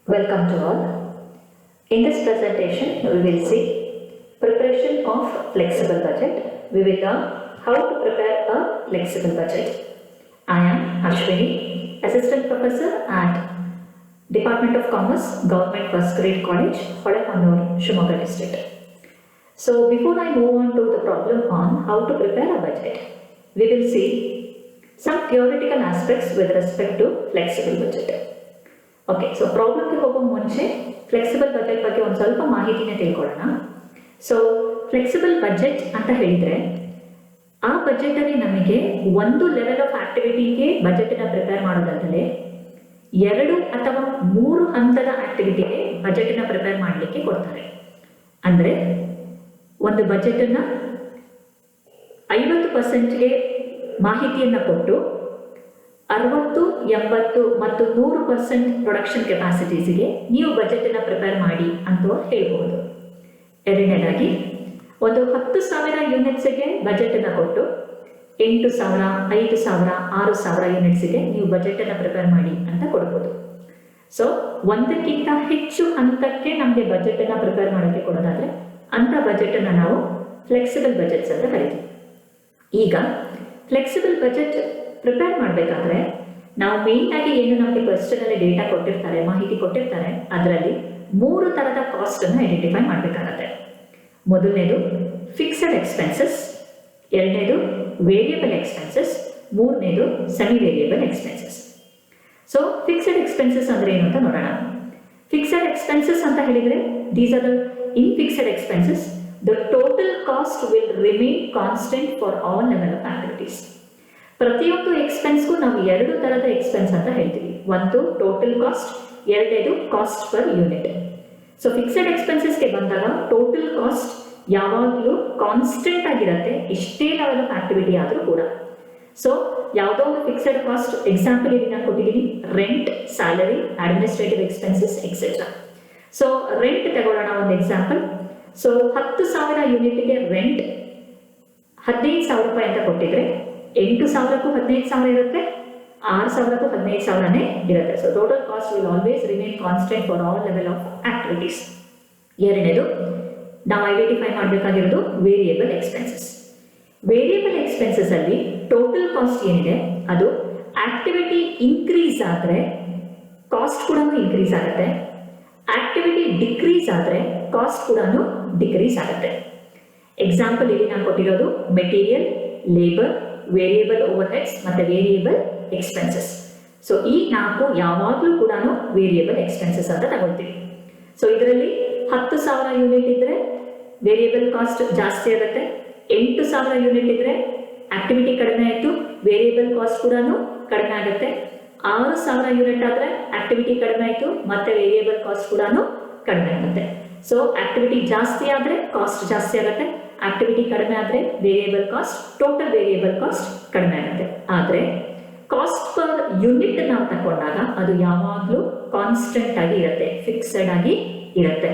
Welcome to all. In this presentation, we will see preparation of flexible budget. We will learn how to prepare a flexible budget. I am Ashwini, Assistant Professor at Department of Commerce, Government First Grade College, Hodakannur, Shimoga District. So before I move on to the problem on how to prepare a budget, we will see some theoretical aspects with respect to flexible budget. Okay, so ಪ್ರಾಬ್ಲಮ್ಗೆ ಹೋಗೋ ಮುಂಚೆ flexible budget ಬಗ್ಗೆ ಒಂದು ಸ್ವಲ್ಪ ಮಾಹಿತಿನೇ ತಿಳ್ಕೊಳ್ಳೋಣ. So flexible budget ಅಂತ ಹೇಳಿದರೆ ಆ ಬಜೆಟಲ್ಲಿ ನಮಗೆ ಒಂದು ಲೆವೆಲ್ ಆಫ್ ಆಕ್ಟಿವಿಟಿಗೆ ಬಜೆಟನ್ನು ಪ್ರಿಪೇರ್ ಮಾಡೋದಾದರೆ 2 ಅಥವಾ 3 ಹಂತದ ಆಕ್ಟಿವಿಟಿಗೆ ಬಜೆಟನ್ನು ಪ್ರಿಪೇರ್ ಮಾಡಲಿಕ್ಕೆ ಕೊಡ್ತಾರೆ. ಅಂದರೆ ಒಂದು ಬಜೆಟನ್ನು 50%ಗೆ ಮಾಹಿತಿಯನ್ನು ಕೊಟ್ಟು 60, 70 ಮತ್ತು 100% ಪ್ರೊಡಕ್ಷನ್ ಕೆಪಾಸಿಟೀಸ್ಗೆ ನೀವು ಬಜೆಟನ್ನು ಪ್ರಿಪೇರ್ ಮಾಡಿ ಅಂತ ಹೇಳ್ಬೋದು. ಎರಡನೇದಾಗಿ ಒಂದು 10,000 ಯೂನಿಟ್ಸ್ಗೆ ಬಜೆಟನ್ನು ಕೊಟ್ಟು 8,000, 5,000, 6,000 ಯೂನಿಟ್ಸ್ಗೆ ನೀವು ಬಜೆಟನ್ನು ಪ್ರಿಪೇರ್ ಮಾಡಿ ಅಂತ ಕೊಡ್ಬೋದು. ಸೊ ಒಂದಕ್ಕಿಂತ ಹೆಚ್ಚು ಹಂತಕ್ಕೆ ನಮಗೆ ಬಜೆಟನ್ನು ಪ್ರಿಪೇರ್ ಮಾಡೋಕ್ಕೆ ಕೊಡೋದಾದರೆ ಅಂಥ ಬಜೆಟನ್ನು ನಾವು ಫ್ಲೆಕ್ಸಿಬಲ್ ಬಜೆಟ್ಸ್ ಅಂತ ಕರಿತೀವಿ. ಈಗ ಫ್ಲೆಕ್ಸಿಬಲ್ ಬಜೆಟ್ ಪ್ರಿಪೇರ್ ಮಾಡಬೇಕಾದ್ರೆ ನಾವು ಮೇನ್ ಆಗಿ ಏನು ನಮಗೆ ಕ್ವೆಶ್ಚನ್ ಅಲ್ಲಿ ಡೇಟಾ ಕೊಟ್ಟಿರ್ತಾರೆ, ಮಾಹಿತಿ ಕೊಟ್ಟಿರ್ತಾರೆ, ಅದರಲ್ಲಿ 3 ಥರದ ಕಾಸ್ಟ್ ಅನ್ನು ಐಡೆಂಟಿಫೈ ಮಾಡಬೇಕಾಗತ್ತೆ. ಮೊದಲನೇದು ಫಿಕ್ಸೆಡ್ ಎಕ್ಸ್ಪೆನ್ಸಸ್, ಎರಡನೇದು ವೇರಿಯಬಲ್ ಎಕ್ಸ್ಪೆನ್ಸಸ್, ಮೂರನೇದು semi variable expenses. So fixed expenses ಅಂದ್ರೆ ಏನು ಅಂತ ನೋಡೋಣ. ಫಿಕ್ಸೆಡ್ ಎಕ್ಸ್ಪೆನ್ಸಸ್ ಅಂತ ಹೇಳಿದ್ರೆ these are the in fixed expenses the total cost will remain constant for all level of activities. ಪ್ರತಿಯೊಂದು ಎಕ್ಸ್ಪೆನ್ಸ್ಗೂ ನಾವು 2 ಥರದ ಎಕ್ಸ್ಪೆನ್ಸ್ ಅಂತ ಹೇಳ್ತೀವಿ. ಒಂದು ಟೋಟಲ್ ಕಾಸ್ಟ್, ಎರಡನೇದು cost per unit. So fixed ಎಕ್ಸ್ಪೆನ್ಸಸ್ಗೆ ಬಂದಾಗ ಟೋಟಲ್ ಕಾಸ್ಟ್ ಯಾವಾಗಲೂ ಕಾನ್ಸ್ಟೆಂಟ್ ಆಗಿರುತ್ತೆ, ಎಷ್ಟೇ ಲೆವೆಲ್ ಆಫ್ ಆಕ್ಟಿವಿಟಿ ಆದರೂ ಕೂಡ. ಸೊ ಯಾವುದೋ ಒಂದು ಫಿಕ್ಸೆಡ್ ಕಾಸ್ಟ್ ಎಕ್ಸಾಂಪಲ್ ಇಲ್ಲಿ ನಾನು ಕೊಟ್ಟಿದ್ದೀನಿ, rent, salary, administrative expenses etcetera. So rent ತಗೊಳ್ಳೋಣ ಒಂದು ಎಕ್ಸಾಂಪಲ್. ಸೊ 10,000 ಯೂನಿಟ್ಗೆ ರೆಂಟ್ 15,000 ರೂಪಾಯಿ ಅಂತ ಕೊಟ್ಟಿದ್ರೆ 8,000ಕ್ಕೂ 15,000 ಇರುತ್ತೆ, 6,000ಕ್ಕೂ 15,000ನೇ ಇರುತ್ತೆ. So total cost will always remain constant for all level of activities. ಎರಡನೇದು ನಾವು ಐಡೆಂಟಿಫೈ ಮಾಡಬೇಕಾಗಿರೋದು ವೇರಿಯಬಲ್ ಎಕ್ಸ್ಪೆನ್ಸಸ್. ವೇರಿಯಬಲ್ ಎಕ್ಸ್ಪೆನ್ಸಸ್ ಅಲ್ಲಿ ಟೋಟಲ್ ಕಾಸ್ಟ್ ಏನಿದೆ ಅದು ಆಕ್ಟಿವಿಟಿ ಇನ್ಕ್ರೀಸ್ ಆದರೆ ಕಾಸ್ಟ್ ಕೂಡ ಇನ್ಕ್ರೀಸ್ ಆಗುತ್ತೆ, ಆಕ್ಟಿವಿಟಿ ಡಿಕ್ರೀಸ್ ಆದರೆ ಕಾಸ್ಟ್ ಕೂಡ ಡಿಕ್ರೀಸ್ ಆಗುತ್ತೆ. ಎಕ್ಸಾಂಪಲ್ ಇಲ್ಲಿ ನಾನು ಕೊಟ್ಟಿರೋದು material, labour, variable overheads ಮತ್ತು ವೇರಿಯಬಲ್ ಎಕ್ಸ್ಪೆನ್ಸಸ್. ಸೊ ಈ 4 ಯಾವಾಗಲೂ ಕೂಡ ವೇರಿಯಬಲ್ ಎಕ್ಸ್ಪೆನ್ಸಸ್ ಅಂತ ತಗೊಳ್ತೀವಿ. ಸೊ ಇದರಲ್ಲಿ 10,000 ಯೂನಿಟ್ ಇದ್ರೆ ವೇರಿಯಬಲ್ ಕಾಸ್ಟ್ ಜಾಸ್ತಿ ಆಗುತ್ತೆ, 8,000 ಯೂನಿಟ್ ಇದ್ರೆ ಆಕ್ಟಿವಿಟಿ ಕಡಿಮೆ ಆಯಿತು, ವೇರಿಯಬಲ್ ಕಾಸ್ಟ್ ಕೂಡ ಕಡಿಮೆ ಆಗುತ್ತೆ, 6,000 ಯೂನಿಟ್ ಆದರೆ ಆಕ್ಟಿವಿಟಿ ಕಡಿಮೆ ಆಯಿತು ಮತ್ತೆ ವೇರಿಯಬಲ್ ಕಾಸ್ಟ್ ಕೂಡ ಕಡಿಮೆ ಆಗುತ್ತೆ. ಸೊ ಆಕ್ಟಿವಿಟಿ ಜಾಸ್ತಿ ಆದರೆ ಕಾಸ್ಟ್ ಜಾಸ್ತಿ ಆಗುತ್ತೆ, ಆಕ್ಟಿವಿಟಿ ಕಡಿಮೆ ಆದರೆ variable cost, total variable cost ಕಡಿಮೆ ಆಗುತ್ತೆ. ಆದರೆ ಕಾಸ್ಟ್ ಪರ್ ಯೂನಿಟ್ ನಾವು ತಗೊಂಡಾಗ ಅದು ಯಾವಾಗಲೂ ಕಾನ್ಸ್ಟೆಂಟ್ ಆಗಿ ಇರುತ್ತೆ, ಫಿಕ್ಸೆಡ್ ಆಗಿ ಇರುತ್ತೆ.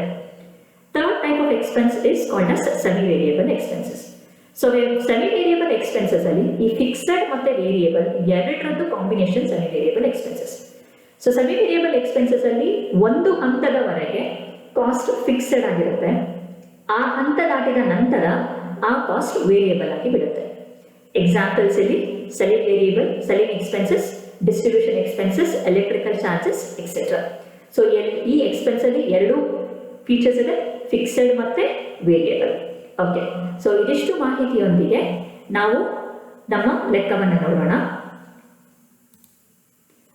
Third type of expense is called as semi variable expenses. So semi variable expenses ಅಲ್ಲಿ ಈ ಫಿಕ್ಸೆಡ್ ಮತ್ತೆ ವೇರಿಯಬಲ್ ಎರಡರದ್ದು combination semi variable expenses. So semi variable expenses ಅಲ್ಲಿ ಒಂದು ಹಂತದವರೆಗೆ ಕಾಸ್ಟ್ ಫಿಕ್ಸೆಡ್ ಆಗಿರುತ್ತೆ, ಆ ಹಂತ ದಾಟಿದ ನಂತರ ಆ ಕಾಸ್ಟ್ ವೇರಿಯಬಲ್ ಆಗಿ ಬಿಡುತ್ತೆ. ಎಕ್ಸಾಂಪಲ್ಸ್ ಇಲ್ಲಿ selling variable, selling expenses, distribution expenses, electrical charges etcetera. So ಈ ಎಕ್ಸ್ಪೆನ್ಸ್ ಅಲ್ಲಿ 2 ಫೀಚರ್ಸ್ ಇದೆ, ಫಿಕ್ಸೆಡ್ ಮತ್ತೆ ವೇರಿಯಬಲ್. ಓಕೆ, ಸೊ ಇದಿಷ್ಟು ಮಾಹಿತಿಯೊಂದಿಗೆ ನಾವು ನಮ್ಮ ಲೆಕ್ಕವನ್ನು ನೋಡೋಣ.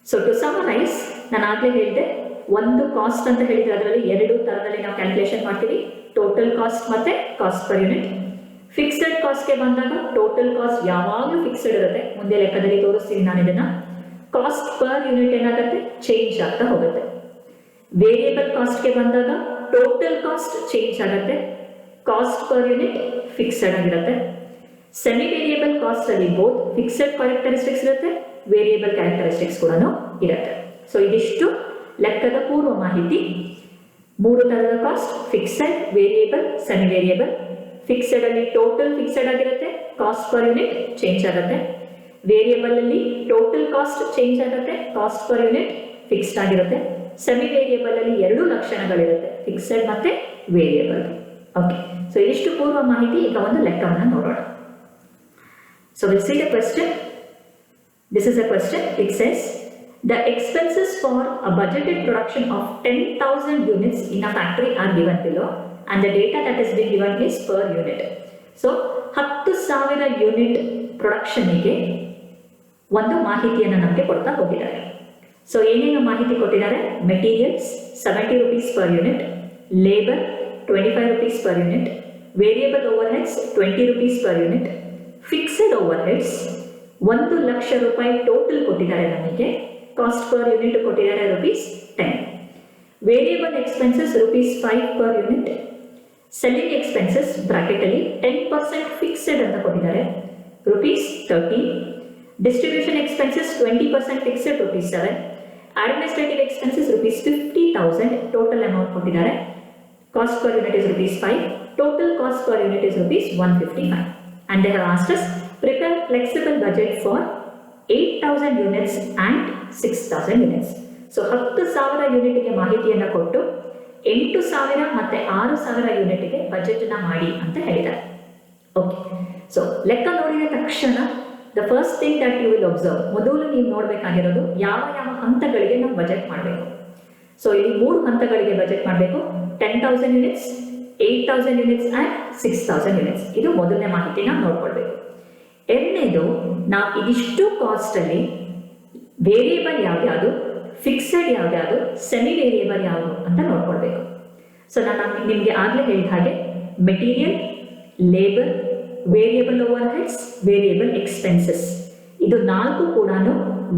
ಸೊ ಟು ಸಮರೈಸ್, ನಾನು ಆಗಲೇ ಹೇಳಿದೆ ಒಂದು ಕಾಸ್ಟ್ ಅಂತ ಹೇಳಿದ್ರೆ ಅದರಲ್ಲಿ 2 ಥರದಲ್ಲಿ ನಾವು ಕ್ಯಾಲ್ಕುಲೇಷನ್ ಮಾಡ್ತೀವಿ, ಟೋಟಲ್ ಕಾಸ್ಟ್ ಮತ್ತೆ ಕಾಸ್ಟ್ ಪರ್ ಯೂನಿಟ್. ಫಿಕ್ಸೆಡ್ ಕಾಸ್ಟ್ಗೆ ಬಂದಾಗ ಟೋಟಲ್ ಕಾಸ್ಟ್ ಯಾವಾಗಲೂ ಫಿಕ್ಸೆಡ್ ಇರುತ್ತೆ, ಮುಂದೆ ಲೆಕ್ಕದಲ್ಲಿ ತೋರಿಸ್ತೀನಿ ನಾನು ಇದನ್ನ. ಕಾಸ್ಟ್ ಪರ್ ಯೂನಿಟ್ ಏನಾಗುತ್ತೆ, ಚೇಂಜ್ ಆಗ್ತಾ ಹೋಗುತ್ತೆ. ವೇರಿಯಬಲ್ ಕಾಸ್ಟ್ಗೆ ಬಂದಾಗ ಟೋಟಲ್ ಕಾಸ್ಟ್ ಚೇಂಜ್ ಆಗುತ್ತೆ, ಕಾಸ್ಟ್ ಪರ್ ಯೂನಿಟ್ ಫಿಕ್ಸೆಡ್ ಆಗಿರುತ್ತೆ. ಸೆಮಿ ವೇರಿಯಬಲ್ ಕಾಸ್ಟ್ ಅಲ್ಲಿ ಬೋತ್ ಫಿಕ್ಸೆಡ್ ಕ್ಯಾರೆಕ್ಟರಿಸ್ಟಿಕ್ಸ್ ಇರುತ್ತೆ, ವೇರಿಯಬಲ್ ಕ್ಯಾರೆಕ್ಟರಿಸ್ಟಿಕ್ಸ್ ಕೂಡ ಇರುತ್ತೆ. ಸೊ ಇದಿಷ್ಟು ಲೆಕ್ಕದ ಪೂರ್ವ ಮಾಹಿತಿ. 3 ಥರದ cost, fixed, variable, semi variable. Fixed ಅಲ್ಲಿ ಟೋಟಲ್ ಫಿಕ್ಸೆಡ್ ಆಗಿರುತ್ತೆ, ಕಾಸ್ಟ್ ಪರ್ ಯೂನಿಟ್ ಚೇಂಜ್ ಆಗುತ್ತೆ. ವೇರಿಯಬಲ್ ಅಲ್ಲಿ ಟೋಟಲ್ ಕಾಸ್ಟ್ ಚೇಂಜ್ ಆಗುತ್ತೆ, ಕಾಸ್ಟ್ ಪರ್ ಯೂನಿಟ್ ಫಿಕ್ಸ್ಡ್ ಆಗಿರುತ್ತೆ. ಸೆಮಿ ವೇರಿಯೇಬಲ್ ಅಲ್ಲಿ ಎರಡು ಲಕ್ಷಣಗಳಿರುತ್ತೆ, ಫಿಕ್ಸೆಡ್ ಮತ್ತೆ ವೇರಿಯೇಬಲ್. ಓಕೆ, ಸೊ ಇಷ್ಟು ಪೂರ್ವ ಮಾಹಿತಿ. ಈಗ ಒಂದು ಲೆಕ್ಕವನ್ನು ನೋಡೋಣ. So will see the question. This is a question. It says the expenses for a budgeted production of 10,000 units in a factory are given below and the data that is being given is per unit. So 10,000 unit ಪ್ರೊಡಕ್ಷನ್ಗೆ ಒಂದು ಮಾಹಿತಿಯನ್ನು ನಮಗೆ ಕೊಡ್ತಾ ಹೋಗಿದ್ದಾರೆ. So ಏನೇನು ಮಾಹಿತಿ ಕೊಟ್ಟಿದ್ದಾರೆ? Materials 70 rupees per unit, labour 25 rupees per unit, variable over heads 20 rupees per unit, fixed over heads 1 lakh ರೂಪಾಯಿ total ಕೊಟ್ಟಿದ್ದಾರೆ ನಮಗೆ. ಕಾಸ್ಟ್ ಪರ್ ಯೂನಿಟ್ ಕೊಟ್ಟಿದ್ದಾರೆ ₹10. Variable expenses ₹5 per unit. Selling expenses bracket ಅಲ್ಲಿ 10% ಫಿಕ್ಸೆಡ್ ಅಂತ ಕೊಟ್ಟಿದ್ದಾರೆ ₹30. Distribution expenses 20% fixed ₹7. Administrative expenses ₹50,000 total amount ಕೊಟ್ಟಿದ್ದಾರೆ. Cost per unit is ₹5. Total cost per unit is ₹155. and they have asked us prepare flexible budget for 8,000 units and 6,000 units. So 10,000 ಯೂನಿಟ್ಗೆ ಮಾಹಿತಿಯನ್ನು ಕೊಟ್ಟು 8,000 ಮತ್ತೆ 6,000 ಯೂನಿಟ್ಗೆ budget ನ ಮಾಡಿ ಅಂತ ಹೇಳಿದ್ದಾರೆ. ಓಕೆ, ಸೊ ಲೆಕ್ಕ ನೋಡಿದ ತಕ್ಷಣ the first thing that you will observe, ಮೊದಲು ನೀವು ನೋಡಬೇಕಾಗಿರೋದು ಯಾವ ಯಾವ ಹಂತಗಳಿಗೆ ನಾವು ಬಜೆಟ್ ಮಾಡಬೇಕು. ಸೊ ಇಲ್ಲಿ 3 ಹಂತಗಳಿಗೆ ಬಜೆಟ್ ಮಾಡಬೇಕು. 10,000 ಯೂನಿಟ್ಸ್, 8,000 ಯೂನಿಟ್ಸ್ ಆ್ಯಂಡ್ 6,000 ಯೂನಿಟ್ಸ್. ಇದು ಮೊದಲನೇ ಮಾಹಿತಿನ ನೋಡ್ಕೊಳ್ಬೇಕು. ಎರಡನೇದು, ನಾವು ಇದಿಷ್ಟು ಕಾಸ್ಟಲ್ಲಿ ವೇರಿಯೇಬಲ್ ಯಾವ್ಯಾವುದು, ಫಿಕ್ಸೆಡ್ ಯಾವ್ಯಾವುದು, ಸೆಮಿ ವೇರಿಯೇಬಲ್ ಯಾವುದು ಅಂತ ನೋಡ್ಕೊಳ್ಬೇಕು. ಸೊ ನಾನು ನಿಮಗೆ ಆಗಲೇ ಹೇಳಿದ ಹಾಗೆ material, labour, variable over heads, variable expenses, ಇದು 4 ಕೂಡ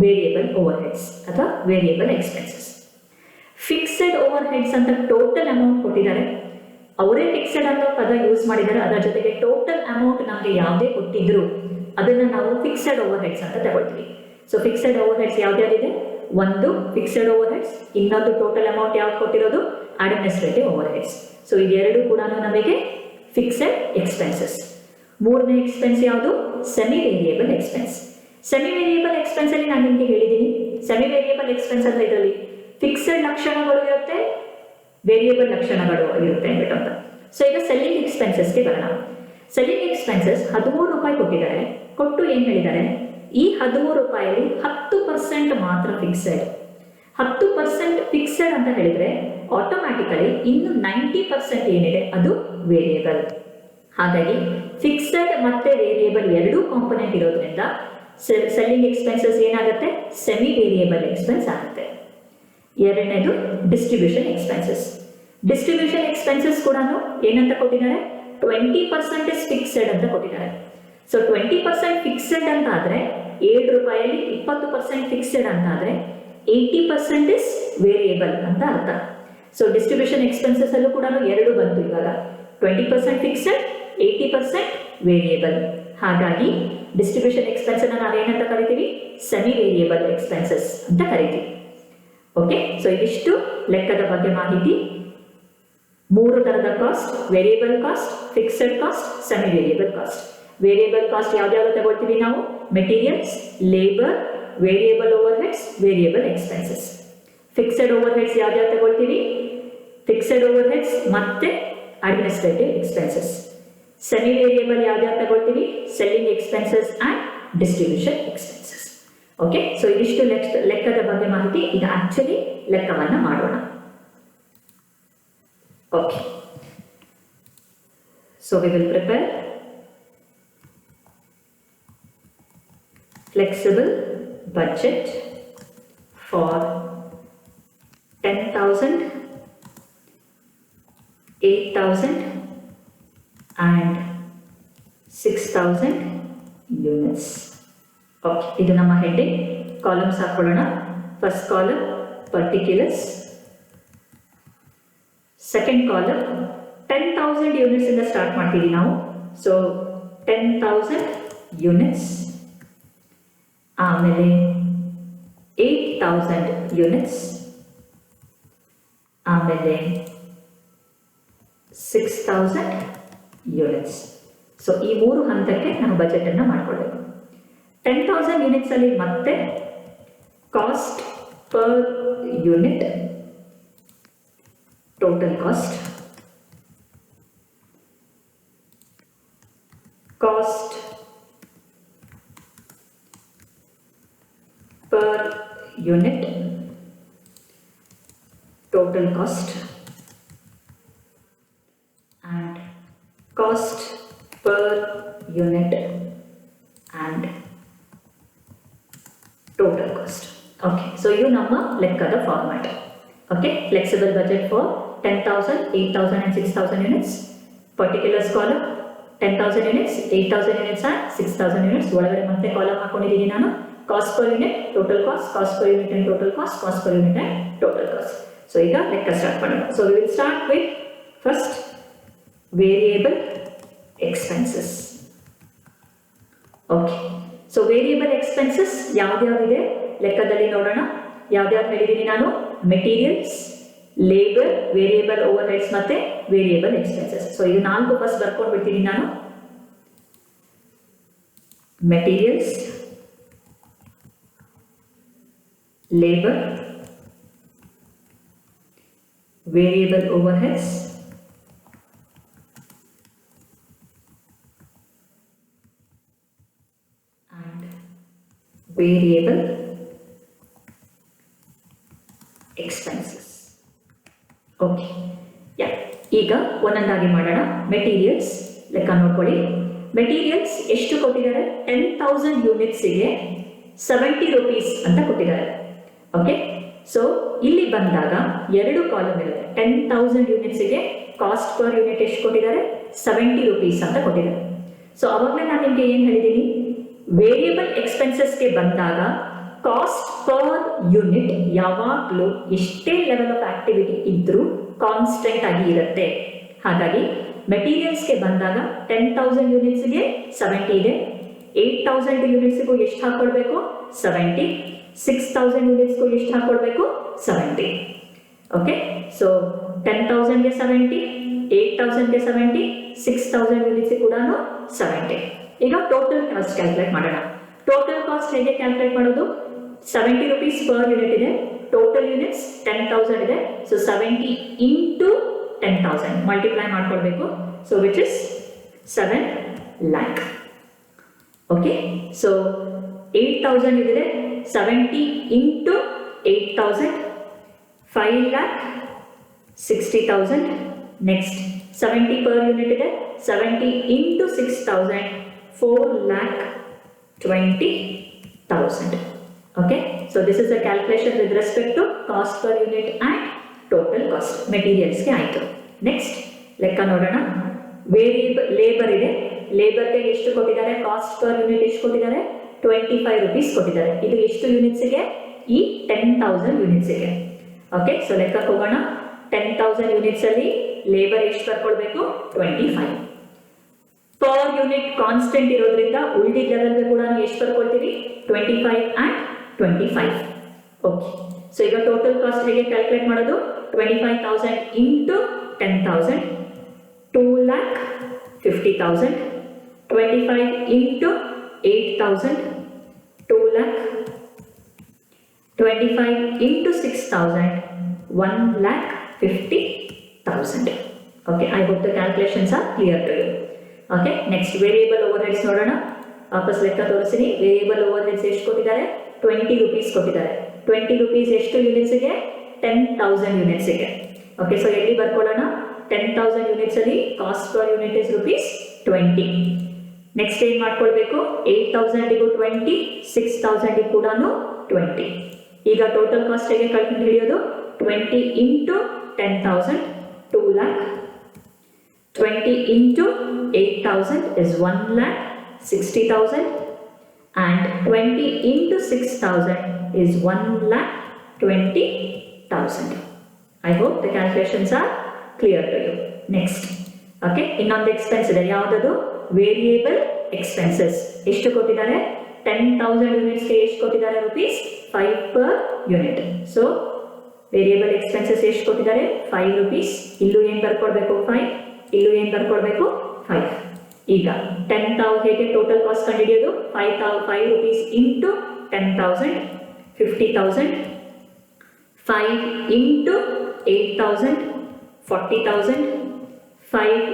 ವೇರಿಯಬಲ್ ಓವರ್ ಹೆಡ್ಸ್ ಅಥವಾ variable expenses. Fixed overheads ಅಂತ ಟೋಟಲ್ ಅಮೌಂಟ್ ಕೊಟ್ಟಿದ್ದಾರೆ. ಅವರೇ ಫಿಕ್ಸೆಡ್ ಅನ್ನೋ ಪದ ಯೂಸ್ ಮಾಡಿದ್ದಾರೆ. ಅದರ ಜೊತೆಗೆ ಟೋಟಲ್ ಅಮೌಂಟ್ ನಮಗೆ ಯಾವುದೇ ಕೊಟ್ಟಿದ್ರು ಅದನ್ನು ನಾವು ಫಿಕ್ಸೆಡ್ ಓವರ್ ಹೆಡ್ಸ್ ಅಂತ ತಗೊಳ್ತೀವಿ. ಸೊ ಫಿಕ್ಸೆಡ್ ಓವರ್ ಹೆಡ್ಸ್ ಯಾವ್ದ್ಯಾವ್ದಿದೆ? ಒಂದು ಫಿಕ್ಸೆಡ್ ಓವರ್ ಹೆಡ್ಸ್, ಇನ್ನೊಂದು ಟೋಟಲ್ ಅಮೌಂಟ್ ಯಾವ್ದು ಕೊಟ್ಟಿರೋದು ಅಡ್ಮಿನಿಸ್ಟ್ರೇಟಿವ್ ಓವರ್ ಹೆಡ್ಸ್. ಸೊ ಇದೆರಡು ಕೂಡ ನಮಗೆ ಫಿಕ್ಸೆಡ್ ಎಕ್ಸ್ಪೆನ್ಸಸ್. ಮೂರನೇ ಎಕ್ಸ್ಪೆನ್ಸ್ ಯಾವುದು? Semi variable expense. Semi variable expense ಅಲ್ಲಿ ನಾನು ನಿಮಗೆ ಹೇಳಿದ್ದೀನಿ, ಸೆಮಿ ವೇರಿಯೇಬಲ್ ಎಕ್ಸ್ಪೆನ್ಸ್ ಅಂದ್ರೆ ಇದರಲ್ಲಿ ಫಿಕ್ಸೆಡ್ ಲಕ್ಷಣಗಳು ಇರುತ್ತೆ, ವೇರಿಯೇಬಲ್ ಲಕ್ಷಣಗಳು ಇರುತ್ತೆ ಅಂದ್ಬಿಟ್ಟು ಅಂತ. ಸೊ ಈಗ ಸೆಲ್ಲಿಂಗ್ ಎಕ್ಸ್ಪೆನ್ಸಸ್ಗೆ ಬರೋಣ. ಸೆಲ್ಲಿಂಗ್ ಎಕ್ಸ್ಪೆನ್ಸಸ್ ₹13 ಕೊಟ್ಟಿದ್ದಾರೆ. ಕೊಟ್ಟು ಏನು ಹೇಳಿದ್ದಾರೆ? ಈ ₹13 10% ಮಾತ್ರ ಫಿಕ್ಸೆಡ್. 10% ಫಿಕ್ಸೆಡ್ ಅಂತ ಹೇಳಿದ್ರೆ ಆಟೋಮ್ಯಾಟಿಕಲಿ ಇನ್ನು 90% ಏನಿದೆ ಅದು ವೇರಿಯೇಬಲ್. ಹಾಗಾಗಿ ಫಿಕ್ಸೆಡ್ ಮತ್ತೆ ವೇರಿಯೇಬಲ್ ಎರಡೂ ಕಾಂಪೊನೆಂಟ್ ಇರೋದ್ರಿಂದ ಸೆಲ್ಲಿಂಗ್ ಎಕ್ಸ್ಪೆನ್ಸಸ್ ಏನಾಗುತ್ತೆ? ಸೆಮಿ ವೇರಿಯೇಬಲ್ ಎಕ್ಸ್ಪೆನ್ಸ್ ಆಗುತ್ತೆ. ಎರಡನೇದು ಡಿಸ್ಟ್ರಿಬ್ಯೂಷನ್ ಎಕ್ಸ್ಪೆನ್ಸಸ್. ಡಿಸ್ಟ್ರಿಬ್ಯೂಷನ್ ಎಕ್ಸ್ಪೆನ್ಸಸ್ ಕೂಡ ಏನಂತ ಕೊಟ್ಟಿದ್ದಾರೆ? 20% ಇಸ್ ಫಿಕ್ಸೆಡ್ ಅಂತ ಕೊಟ್ಟಿದ್ದಾರೆ. ಸೊ 20% ಫಿಕ್ಸೆಡ್ ಅಂತ ಆದರೆ ₹7 20% ಫಿಕ್ಸೆಡ್ ಅಂತ ಆದರೆ 80% ಇಸ್ ವೇರಿಯೇಬಲ್ ಅಂತ ಅರ್ಥ. ಸೊ ಡಿಸ್ಟ್ರಿಬ್ಯೂಷನ್ ಎಕ್ಸ್ಪೆನ್ಸಸ್ ಅಲ್ಲೂ ಕೂಡ ಎರಡು ಬಂತು ಇವಾಗ. 20% ಫಿಕ್ಸೆಡ್, 80% ವೇರಿಯೇಬಲ್. ಹಾಗಾಗಿ ಡಿಸ್ಟ್ರಿಬ್ಯೂಷನ್ ಎಕ್ಸ್ಪೆನ್ಸ್ ಅನ್ನ ನಾವೇನಂತ ಕರಿತೀವಿ? ಸೆಮಿ ವೇರಿಯೇಬಲ್ ಎಕ್ಸ್ಪೆನ್ಸಸ್ ಅಂತ ಕರಿತೀವಿ. ಓಕೆ, ಸೊ ಇದಿಷ್ಟು ಲೆಕ್ಕದ ಬಗ್ಗೆ ಮಾಹಿತಿ. 3 ತರದ cost: variable cost, fixed cost, semi variable cost. Variable cost ಯಾವ್ದಾವ್ದು ತಗೊಳ್ತೀವಿ ನಾವು? Materials, labour, variable overheads, variable expenses. Fixed overheads ಯಾವ್ದಾವ್ದು ತಗೊಳ್ತೀವಿ? ಫಿಕ್ಸೆಡ್ ಓವರ್ ಹೆಡ್ಸ್ ಮತ್ತೆ ಅಡ್ಮಿನಿಸ್ಟ್ರೇಟಿವ್ ಎಕ್ಸ್ಪೆನ್ಸಸ್. ಸೆಮಿ ವೇರಿಯೇಬಲ್ ಯಾವ್ದಾವ್ದು ತಗೊಳ್ತೀವಿ? Selling expenses and distribution expenses. Okay, so ಇದಿಷ್ಟು ಲೆಕ್ಕದ ಬಗ್ಗೆ ಮಾಹಿತಿ. ಈಗ ಆಕ್ಚುಲಿ ಲೆಕ್ಕವನ್ನ ಮಾಡೋಣ. Okay, so we will prepare flexible budget for 10,000, 8,000 and 6,000 units. Okay, ಇದು ನಮ್ಮ ಹೆಡ್ಡಿಂಗ್. ಕಾಲಮ್ಸ್ ಹಾಕೊಳ್ಳೋಣ. First column particulars, second column 10,000 units ಇಂದ ಸ್ಟಾರ್ಟ್ ಮಾಡ್ತೀವಿ ನಾವು. ಸೊ 10,000 ಯೂನಿಟ್ಸ್, ಆಮೇಲೆ 8,000 ಯೂನಿಟ್ಸ್, ಆಮೇಲೆ 6,000 ಯೂನಿಟ್ಸ್. ಸೊ ಈ 3 ಹಂತಕ್ಕೆ ನಾವು ಬಜೆಟ್ ಅನ್ನು ಮಾಡ್ಕೊಳ್ಬೇಕು. 10,000 ಯೂನಿಟ್ಸ್ ಅಲ್ಲಿ ಮತ್ತೆ cost per unit total cost, cost per unit, total cost, and cost per unit and total cost. Okay, so you ನಮ್ಮ ಲೆಕ್ಕದ format. Okay, flexible budget for 10,000, 8,000 and 6,000 units. Particulars column 10,000 units, 8,000 units and 6,000 units. ಒಳಗಡೆ ಮತ್ತೆ column ಹಾಕೊಂಡಿದ್ದೀನಿ ನಾನು. Cost per unit, total cost, cost per unit and total cost, cost per unit and total cost. So ಈಗ ಲೆಕ್ಕ start ಮಾಡೋಣ. So we will start with first variable expenses. Okay, so variable expenses ಯಾವ್ದ್ಯಾವ್ದಿದೆ ಲೆಕ್ಕದಲ್ಲಿ ನೋಡೋಣ. ಯಾವ್ದ್ಯಾವ್ದು ಹೇಳಿದ್ದೀನಿ ನಾನು? Materials, labour, variable overheads ಮತ್ತೆ ವೇರಿಯೇಬಲ್ ಎಕ್ಸ್ಪೆನ್ಸಸ್. ಸೊ ಇದು 4 ಫಸ್ಟ್ ಬರ್ಕೊಂಡು ಬಿಡ್ತೀನಿ ನಾನು. Materials, labour, variable overheads, and variable expenses. Okay, yeah, ಈಗ ಒಂದೊಂದಾಗಿ ಮಾಡೋಣ. ಮೆಟೀರಿಯಲ್ಸ್ ಲೆಕ್ಕ ನೋಡ್ಕೊಳ್ಳಿ. ಮೆಟೀರಿಯಲ್ಸ್ ಎಷ್ಟು ಕೊಟ್ಟಿದ್ದಾರೆ? 10,000 ಯೂನಿಟ್ಸಿಗೆ 70 ರೂಪೀಸ್ ಅಂತ ಕೊಟ್ಟಿದ್ದಾರೆ. ಓಕೆ, ಸೊ ಇಲ್ಲಿ ಬಂದಾಗ 2 ಕಾಲಮ್ ಇರುತ್ತೆ. 10,000 ಯೂನಿಟ್ಸಿಗೆ ಕಾಸ್ಟ್ ಪರ್ ಯೂನಿಟ್ ಎಷ್ಟು ಕೊಟ್ಟಿದ್ದಾರೆ? 70 ರೂಪೀಸ್ ಅಂತ ಕೊಟ್ಟಿದ್ದಾರೆ. ಸೊ ಅವಾಗಲೇ ನಾನು ನಿಮಗೆ ಏನು ಹೇಳಿದ್ದೀನಿ? ವೇರಿಯಬಲ್ ಎಕ್ಸ್ಪೆನ್ಸಸ್ಗೆ ಬಂದಾಗ ಕಾಸ್ಟ್ ಪರ್ ಯೂನಿಟ್ ಯಾವಾಗಲೂ ಎಷ್ಟೇ ಲೆವೆಲ್ ಆಫ್ ಆಕ್ಟಿವಿಟಿ ಇದ್ರೂ ಕಾನ್ಸ್ಟೆಂಟ್ ಆಗಿ ಇರುತ್ತೆ. ಹಾಗಾಗಿ ಮೆಟೀರಿಯಲ್ಸ್ಗೆ ಬಂದಾಗ 10,000 ಯೂನಿಟ್ಸ್ಗೆ 70 ಇದೆ. 8,000 ಯೂನಿಟ್ಸ್ಗೂ ಎಷ್ಟು ಹಾಕೊಳ್ಬೇಕು? 70. 6,000 ಯೂನಿಟ್ಸ್ಗೂ ಎಷ್ಟು ಹಾಕೊಳ್ಬೇಕು? 70. ಓಕೆ, ಸೊ 10,000ಗೆ 70, 8,000ಗೆ 70, 6,000 ಯೂನಿಟ್ಸ್ ಕೂಡ 70. ಈಗ ಟೋಟಲ್ ಕಾಸ್ಟ್ ಕ್ಯಾಲ್ಕುಲೇಟ್ ಮಾಡೋಣ. ಟೋಟಲ್ ಕಾಸ್ಟ್ ಹೇಗೆ ಕ್ಯಾಲ್ಕುಲೇಟ್ ಮಾಡೋದು? 70 ರೂಪೀಸ್ ಪರ್ ಯೂನಿಟ್ ಇದೆ. ಟೋಟಲ್ ಯೂನಿಟ್ಸ್ 10,000 ಇದೆ. ಸೊ 70 ಇಂಟು 10,000 ಮಲ್ಟಿಪ್ಲೈ ಮಾಡ್ಕೊಳ್ಬೇಕು. So which is 7 lakh. Okay, so 8,000 ಇದೆ. 70 ಇಂಟು 8,000 5,60,000. ನೆಕ್ಸ್ಟ್ 70 ಪರ್ ಯೂನಿಟ್ ಇದೆ. 70 into 6,000 4,20,000. Okay, so this is a calculation with respect to cost per unit and total cost. Materials ಗೆ ಆಯ್ತು. Next ಲೆಕ್ಕ ನೋಡೋಣ. Variable labour ಇದೆ. ಲೇಬರ್ಗೆ ಎಷ್ಟು ಕೊಟ್ಟಿದ್ದಾರೆ? ಕಾಸ್ಟ್ ಪರ್ ಯೂನಿಟ್ ಎಷ್ಟು ಕೊಟ್ಟಿದ್ದಾರೆ? 25 ರೂಪೀಸ್ ಕೊಟ್ಟಿದ್ದಾರೆ. ಇದು ಎಷ್ಟು ಯೂನಿಟ್ಸ್ಗೆ? ಈ 10,000 ಯೂನಿಟ್ಸ್ಗೆ. ಓಕೆ, ಸೊ ಲೆಕ್ಕಕ್ಕೆ ಹೋಗೋಣ. 10,000 ಯೂನಿಟ್ಸ್ ಅಲ್ಲಿ ಲೇಬರ್ ಎಷ್ಟು ಬರ್ಕೊಳ್ಬೇಕು? 25. ಪರ್ ಯೂನಿಟ್ ಕಾನ್ಸ್ಟೆಂಟ್ ಇರೋದ್ರಿಂದ ಉಳಿದ ಲೆವೆಲ್ಗೆ ಕೂಡ ಎಷ್ಟು ಬರ್ಕೊಳ್ತೀವಿ? 25 and 25. ಓಕೆ, ಸೊ ಈಗ ಟೋಟಲ್ ಕಾಸ್ಟ್ ಹೇಗೆ ಕ್ಯಾಲ್ಕುಲೇಟ್ ಮಾಡೋದು? 25,000 into 10,000 2,50,000. 25 into 8,000 2,00,000. 25 into 6,000 1,50,000. Okay, I hope the calculations are clear to you. Okay, next variable overheads ನೋಡೋಣ. ವಾಪಸ್ ಲೆಕ್ಕ ತೋರಿಸ್ತೀನಿ. ವೇರಿಯಬಲ್ ಓವರ್ಹೆಡ್ಸ್ ಎಷ್ಟು ಕೊಟ್ಟಿದ್ದಾರೆ? 20 ರೂಪೀಸ್ ಕೊಟ್ಟಿದ್ದಾರೆ. 20 ರೂಪೀಸ್ ಎಷ್ಟು ಯೂನಿಟ್ಸ್ಗೆ? 10,000 ಯೂನಿಟ್ಸ್ಗೆ. ಓಕೆ, ಸೊ ಎಲ್ಲಿ ಬರ್ಕೊಳ್ಳೋಣ? 10,000 ಯೂನಿಟ್ಸ್ ಅಲ್ಲಿ cost per unit is rupees 20. Next ಏನ್ ಮಾಡ್ಕೊಳ್ಬೇಕು? 8,000ಗೂ 20, 6,000 ಕೂಡ 20. ಈಗ ಟೋಟಲ್ ಕಾಸ್ಟ್ ಹೇಗೆ ಕಂಡು ಹಿಡಿಯೋದು? 20 into 10,000 2,00,000. 20 into 8,000 is 1,60,000 and 20 into 6,000 is 1,20,000. I hope the calculations are clear to you. Next, okay, ಇನ್ನೊಂದು ಎಕ್ಸ್ಪೆನ್ಸ್ ಇದೆ. ಯಾವುದದು? Variable expenses. ಎಷ್ಟು ಕೊಟ್ಟಿದ್ದಾರೆ? 10,000 ಯೂನಿಟ್ಸ್ಗೆ ಎಷ್ಟು ಕೊಟ್ಟಿದ್ದಾರೆ? Rupees 5 per unit. So variable expenses ಎಷ್ಟು ಕೊಟ್ಟಿದ್ದಾರೆ? 5 ರೂಪೀಸ್. ಇಲ್ಲೂ ಏನು ಬರ್ಕೊಳ್ಬೇಕು? 5. ಇಲ್ಲೂ ಏನು ಬರ್ಕೊಳ್ಬೇಕು? 5. ಈಗ 10,000 ಹೇಗೆ ಟೋಟಲ್ ಕಾಸ್ಟ್ ಕಂಡುಹಿಡಿಯೋದು? 5 rupees into 10,000 50,000. 5 into 8,000 40,000. 5